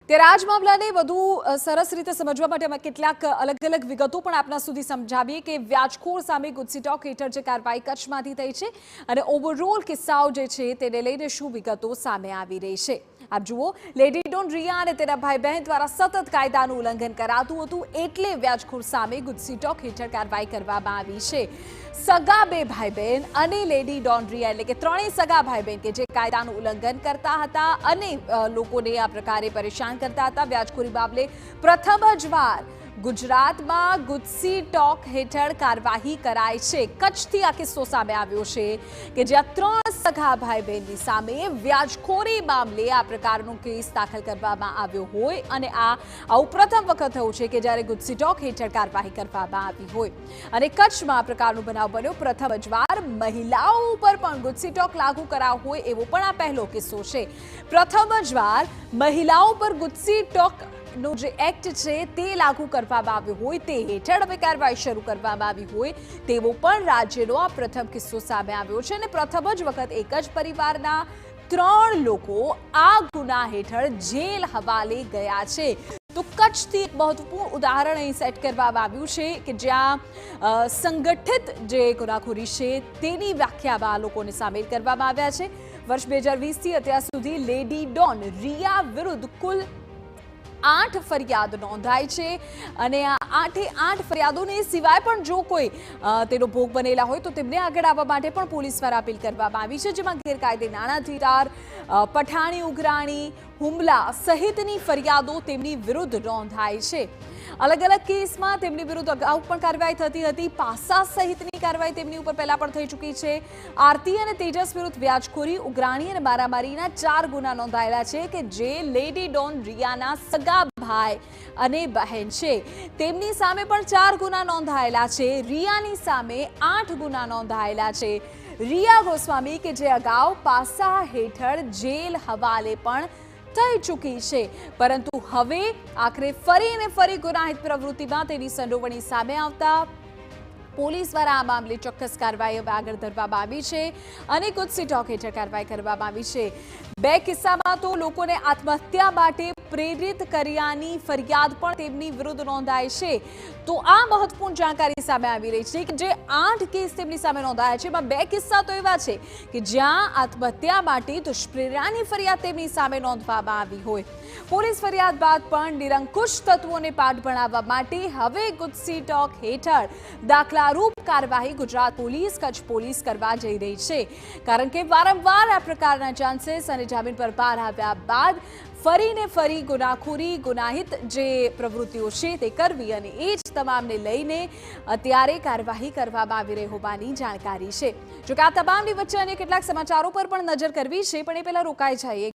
ત્યારે આજ મામલાને વધુ સરસ રીતે સમજવા માટે અમે કેટલાક અલગ-અલગ વિગતો પણ આપના સુધી સમજાવીએ કે વ્યાજખોર સામે ગુજસી ટોક હેઠળ જે કાર્યવાહી કચ્છમાંથી થઈ છે અને ઓવરઓલ કિસ્સાઓ જે છે તેને લઈને શું વિગતો સામે આવી રહી છે। આપ જુઓ, લેડી ડોન રિયા અને તેના ભાઈ બહેન દ્વારા સતત કાયદાનું ઉલ્લંઘન કરાતું હતું એટલે વ્યાજખોર સામે ગુજસી ટોક હેઠળ કાર્યવાહી કરવામાં આવી છે। સગા બે ભાઈ બહેન અને લેડી ડોન રિયા એટલે કે ત્રણેય સગા ભાઈ બહેન કે જે કાયદાનું ઉલ્લંઘન કરતા હતા અને લોકોને આ પ્રકારે પરેશાન કરતા હતા। વ્યાજખોરી મામલે પ્રથમ જ વાર ગુજરાતમાં ગુજસી ટોક હેઠળ કાર્યવાહી કરાઈ છે। કચ્છથી આ કિસ્સો સામે આવ્યો છે કે જ્યાં ત્રણ સગા ભાઈ બહેનની સામે વ્યાજખોરી મામલે આ પ્રકારનો કેસ દાખલ કરવામાં આવ્યો હોય અને આવું પ્રથમ વખત થયું છે કે જ્યારે ગુજસી ટોક હેઠળ કાર્યવાહી કરવામાં આવી હોય અને કચ્છમાં આ પ્રકારનો બનાવ બન્યો। પ્રથમ જ વાર મહિલાઓ ઉપર પણ ગુજસી ટોક લાગુ કરાયો હોય એવો પણ આ પહેલો કિસ્સો છે। પ્રથમ જ વાર મહિલાઓ પર ગુજસી ટોક નો જે એક્ટ છે તે લાગુ કરવામાં આવ્યો હોય તે હેઠળ હવે કાર્યવાહી શરૂ કરવામાં આવી હોય તેવો પણ રાજ્યનો આ પ્રથમ કિસ્સો સામે આવ્યો છે અને પ્રથમ જ વખત એક જ પરિવારના ત્રણ લોકો આ ગુના હેઠળ જેલ હવાલે ગયા છે। તો કચ્છથી એક મહત્વપૂર્ણ ઉદાહરણ અહીં સેટ કરવામાં આવ્યું છે કે જ્યાં સંગઠિત જે ગુનાખોરી છે તેની વ્યાખ્યામાં લોકોને સામેલ કરવામાં આવ્યા છે। વર્ષ 2020થી અત્યાર સુધી લેડી ડોન રિયા વિરુદ્ધ કુલ 8 ફરિયાદ નોંધાઈ છે અને આ 8 ફરિયાદોને સિવાય પણ જો કોઈ તેનો ભોગ બનેલા હોય તો તેમને આગળ આવવા માટે પણ પોલીસ દ્વારા અપીલ કરવામાં આવી છે, જેમાં ગેરકાયદે નાણાં ધિરાણ, પઠાણી ઉઘરાણી, હુમલા સહિતની ફરિયાદો તેમની વિરુદ્ધ નોંધાઈ છે। અલગ અલગ કેસમાં તેમની વિરુદ્ધ અગાઉ પણ કાર્યવાહી થતી હતી। પાસા સહિતની કાર્યવાહી તેમની ઉપર પહેલા પણ થઈ ચૂકી છે। આરતી અને તેજસ વિરુદ્ધ વ્યાજખોરી, ઉઘરાણી અને મારામારીના 4 ગુના નોંધાયેલા છે કે જે લેડી ડોન રિયાના સગા ભાઈ અને બહેન છે તેમની સામે પણ 4 ગુના નોંધાયેલા છે। રિયાની સામે 8 ગુના નોંધાયેલા છે। રિયા ગોસ્વામી કે જે અગાઉ પાસા હેઠળ જેલ હવાલે પણ થઈ ચૂકી છે, પરંતુ હવે આખરે ફરી ગુનાહિત પ્રવૃત્તિમાં તેની સંડોવણી સામે આવતા પોલીસ દ્વારા આ મામલે ચોક્કસ કાર્યવાહી આગળ ધરવામાં આવી છે અને ગુજસી ટોક હેઠળ કાર્યવાહી કરવામાં આવી છે। 2 કિસ્સામાં તો લોકોને આત્મહત્યા માટે પ્રેરિત કર્યાની ફરિયાદ પણ તેમની વિરુદ્ધ નોંધાઈ છે। તો આ મહત્વપૂર્ણ જાણકારી સામે આવી રહી છે કે જે 8 કેસ તેમની સામે નોંધાયા છે એમાં 2 કિસ્સા તો એવા છે કે જ્યાં આત્મહત્યા માટે દુષ્પ્રેરણાની ફરિયાદ તેમની સામે નોંધવામાં આવી હોય। પોલીસ ફરિયાદ બાદ પણ નિરંકુશ તત્વોને પાઠ ભણાવવા માટે હવે ગુજસી ટોક હેઠળ દાખલારૂપ કાર્યવાહી ગુજરાત પોલીસ, કચ્છ પોલીસ કરવા જઈ રહી છે, કારણ કે વારંવાર આ પ્રકારના ચાન્સીસ અને જામીન પર બહાર આવ્યા બાદ ફરી ગુનાખોરી, ગુનાહિત જે પ્રવૃત્તિઓ છે તે કરવી અને એ જ તમામને લઈને અત્યારે કાર્યવાહી કરવામાં આવી રહી હોવાની જાણકારી છે। જો કે આ તમામની વચ્ચે અન્ય કેટલાક સમાચારો પર પણ નજર કરવી છે, પણ એ પહેલા રોકાઈ જઈએ।